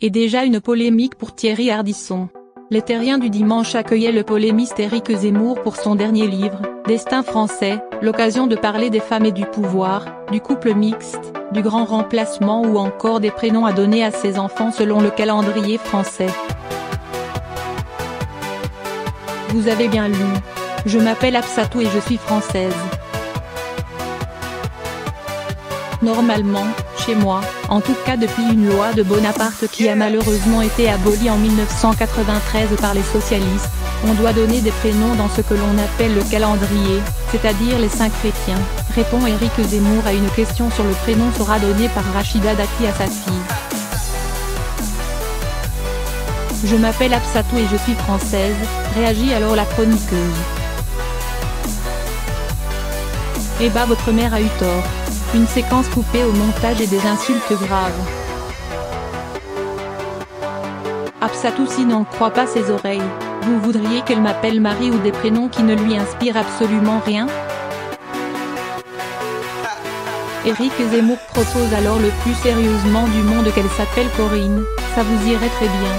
et déjà une polémique pour Thierry Ardisson. Les Terriens du dimanche accueillaient le polémiste Éric Zemmour pour son dernier livre, Destin français, l'occasion de parler des femmes et du pouvoir, du couple mixte, du grand remplacement ou encore des prénoms à donner à ses enfants selon le calendrier français. Vous avez bien lu. Je m'appelle Absatou et je suis française. Normalement, chez moi, en tout cas depuis une loi de Bonaparte qui a malheureusement été abolie en 1993 par les socialistes, on doit donner des prénoms dans ce que l'on appelle le calendrier, c'est-à-dire les saints chrétiens, répond Éric Zemmour à une question sur le prénom sera donné par Rachida Dati à sa fille. Je m'appelle Absatou et je suis française, réagit alors la chroniqueuse. Eh bah votre mère a eu tort. Une séquence coupée au montage et des insultes graves. Absatou si n'en croit pas ses oreilles, vous voudriez qu'elle m'appelle Marie ou des prénoms qui ne lui inspirent absolument rien? Éric Zemmour propose alors le plus sérieusement du monde qu'elle s'appelle Corinne, ça vous irait très bien.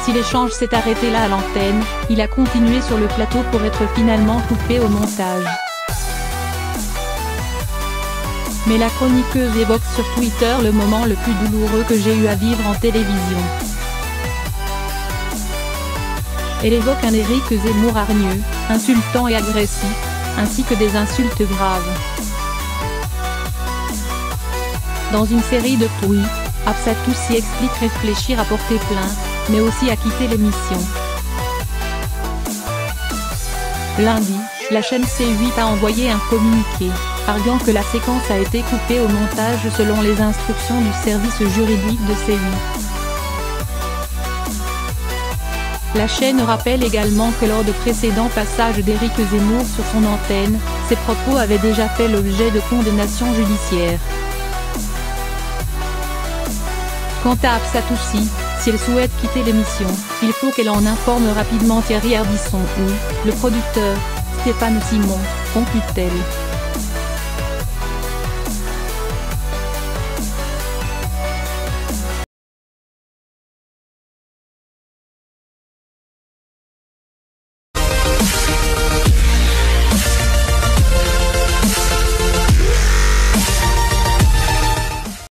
Si l'échange s'est arrêté là à l'antenne, il a continué sur le plateau pour être finalement coupé au montage. Mais la chroniqueuse évoque sur Twitter le moment le plus douloureux que j'ai eu à vivre en télévision. Elle évoque un Éric Zemmour hargneux, insultant et agressif, ainsi que des insultes graves. Dans une série de tweets, Absatou s'y explique réfléchir à porter plainte, mais aussi à quitter l'émission. Lundi, la chaîne C8 a envoyé un communiqué, arguant que la séquence a été coupée au montage selon les instructions du service juridique de C8. La chaîne rappelle également que lors de précédents passages d'Éric Zemmour sur son antenne, ses propos avaient déjà fait l'objet de condamnations judiciaires. Quant à Absatou si elle souhaite quitter l'émission, il faut qu'elle en informe rapidement Thierry Ardisson ou le producteur, Stéphane Simon, conclut-elle.